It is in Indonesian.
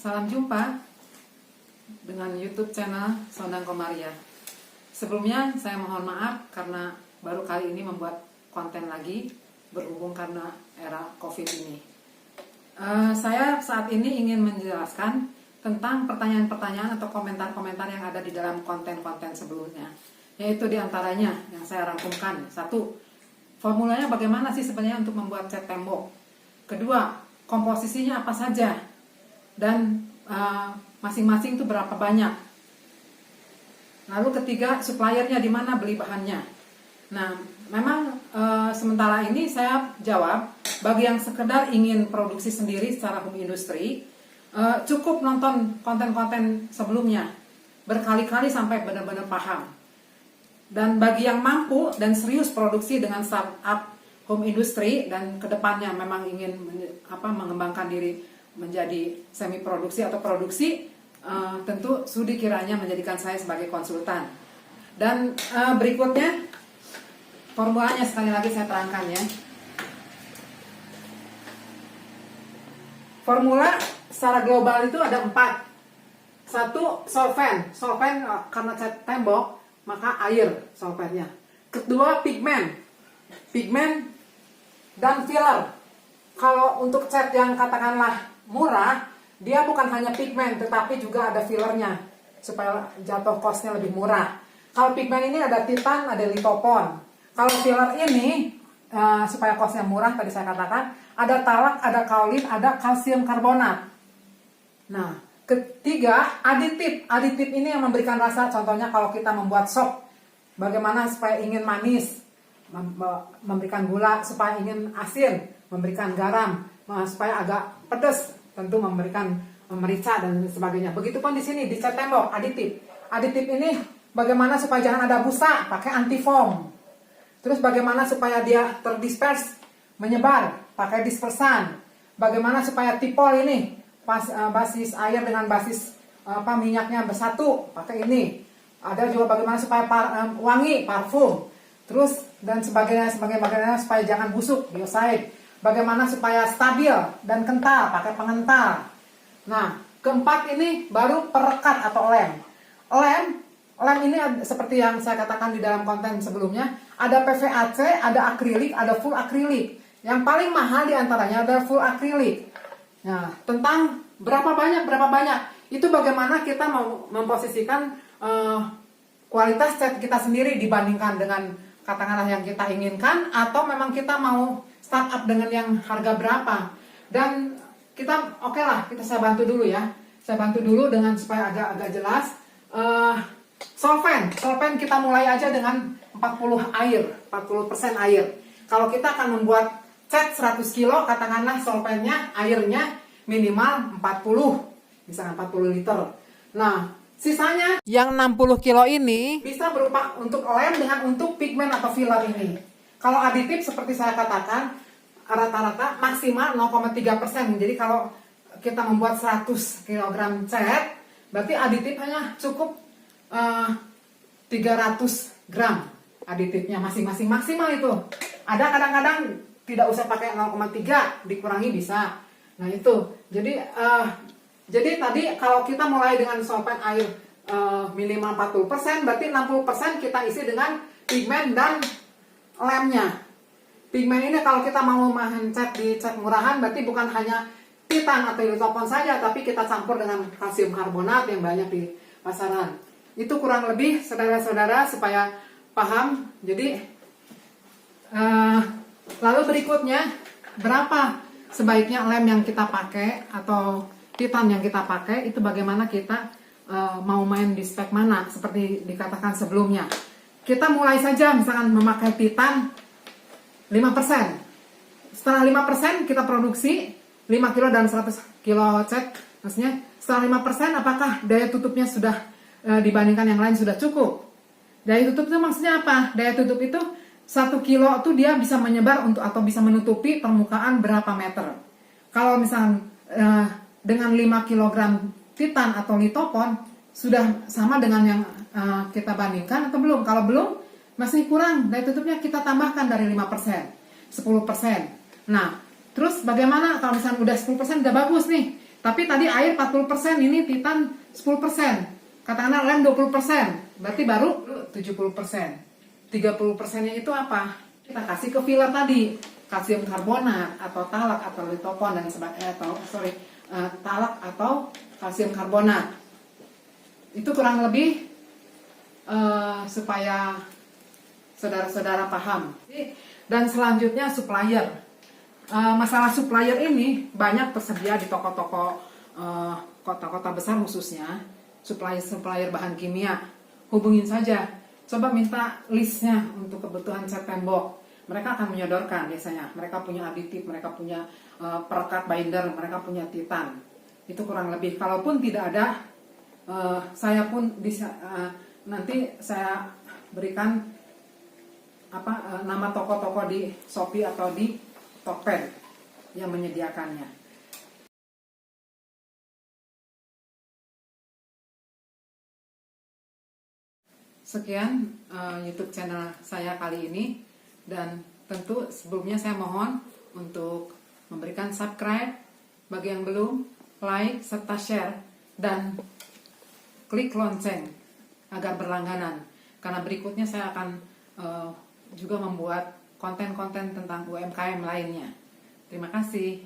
Salam jumpa dengan YouTube channel Sondang Komaria. Sebelumnya saya mohon maaf karena baru kali ini membuat konten lagi berhubung karena era COVID ini. Saya saat ini ingin menjelaskan tentang pertanyaan-pertanyaan atau komentar-komentar yang ada di dalam konten-konten sebelumnya. Yaitu diantaranya yang saya rangkumkan. 1. Formulanya bagaimana sih sebenarnya untuk membuat cat tembok? Kedua, komposisinya apa saja? Dan masing-masing itu berapa banyak. Lalu ketiga, suppliernya di mana beli bahannya. Nah, memang sementara ini saya jawab, bagi yang sekedar ingin produksi sendiri secara home industry, cukup nonton konten-konten sebelumnya berkali-kali sampai benar-benar paham. Dan bagi yang mampu dan serius produksi dengan startup home industry dan kedepannya memang ingin mengembangkan diri menjadi semi produksi atau produksi, tentu sudi kiranya menjadikan saya sebagai konsultan. Dan berikutnya formulanya sekali lagi saya terangkan ya. Formula secara global itu ada 4. 1, solvent karena cat tembok maka air solventnya. Kedua, pigment dan filler. Kalau untuk cat yang katakanlah murah, dia bukan hanya pigment tetapi juga ada fillernya supaya jatuh costnya lebih murah. Kalau pigment ini ada titan, ada litopon. Kalau filler ini supaya costnya murah, tadi saya katakan ada talak, ada kaolin, ada kalsium karbonat. Nah, ketiga, aditif ini yang memberikan rasa. Contohnya kalau kita membuat sop, bagaimana supaya ingin manis, memberikan gula, supaya ingin asin, memberikan garam, supaya agak pedas, tentu memberikan merica dan sebagainya. Begitupun di sini di cat tembok, aditif ini bagaimana supaya jangan ada busa, pakai antifoam. Terus bagaimana supaya dia terdispers, menyebar, pakai dispersan. Bagaimana supaya tipol ini basis air dengan basis minyaknya bersatu, pakai ini. Ada juga bagaimana supaya wangi, parfum. Terus dan sebagainya supaya jangan busuk, biocide. Bagaimana supaya stabil dan kental, pakai pengental. Nah, keempat ini baru perekat atau lem. Lem ini seperti yang saya katakan di dalam konten sebelumnya, ada PVAC, ada akrilik, ada full akrilik. Yang paling mahal diantaranya adalah full akrilik. Nah, tentang berapa banyak, itu bagaimana kita mau memposisikan kualitas cat kita sendiri dibandingkan dengan katakanlah yang kita inginkan, atau memang kita mau startup dengan yang harga berapa. Dan kita saya bantu dulu ya. Saya bantu dulu dengan supaya agak jelas. Solvent kita mulai aja dengan 40% air. Kalau kita akan membuat cat 100 kilo, katakanlah solventnya, airnya minimal 40, misalnya 40 liter. Nah, sisanya yang 60 kilo ini bisa berupa untuk lem dengan untuk pigment atau filler ini. Kalau aditif seperti saya katakan, rata-rata maksimal 0,3%. Jadi kalau kita membuat 100 kg cat, berarti aditif hanya cukup 300 gram aditifnya masing-masing, maksimal itu. Ada kadang-kadang tidak usah pakai 0,3, dikurangi bisa. Nah itu, jadi tadi kalau kita mulai dengan solvent air minimal 40%, berarti 60% kita isi dengan pigment dan lemnya. Pigment ini kalau kita mau main cat di cat murahan, berarti bukan hanya titan atau litopon saja, tapi kita campur dengan kalsium karbonat yang banyak di pasaran. Itu kurang lebih saudara-saudara supaya paham. Jadi lalu berikutnya, berapa sebaiknya lem yang kita pakai atau titan yang kita pakai, itu bagaimana kita mau main di spek mana, seperti dikatakan sebelumnya. Kita mulai saja misalkan memakai titan 5%. Setelah 5% kita produksi 5 kilo dan 100 kilo cat. Maksudnya setelah 5% apakah daya tutupnya sudah dibandingkan yang lain sudah cukup? Daya tutup itu maksudnya apa? Daya tutup itu 1 kilo itu dia bisa menyebar untuk atau bisa menutupi permukaan berapa meter. Kalau misalnya dengan 5 kg titan atau litopon sudah sama dengan yang kita bandingkan atau belum? Kalau belum, masih kurang, daya tutupnya kita tambahkan dari 5%, 10%. Nah, terus bagaimana kalau misalnya udah 10% udah bagus nih, Tapi tadi air 40%, ini Titan 10%. Katakanlah lem 20%, berarti baru 70%. 30%-nya itu apa? Kita kasih ke filler tadi, kalsium karbonat atau talak atau litopon dan sebagainya, talak atau kalsium karbonat. Itu kurang lebih supaya saudara-saudara paham. Dan selanjutnya supplier. Masalah supplier ini banyak tersedia di toko-toko kota-kota besar khususnya, supplier bahan kimia. Hubungin saja, coba minta listnya untuk kebutuhan cat tembok. Mereka akan menyodorkan biasanya. Mereka punya aditif, mereka punya perekat binder, mereka punya Titan. Itu kurang lebih. Kalaupun tidak ada, saya pun bisa nanti saya berikan nama toko-toko di Shopee atau di Tokped yang menyediakannya. Sekian YouTube channel saya kali ini, dan tentu sebelumnya saya mohon untuk memberikan subscribe bagi yang belum, like serta share, dan klik lonceng agar berlangganan, karena berikutnya saya akan juga membuat konten-konten tentang UMKM lainnya. Terima kasih.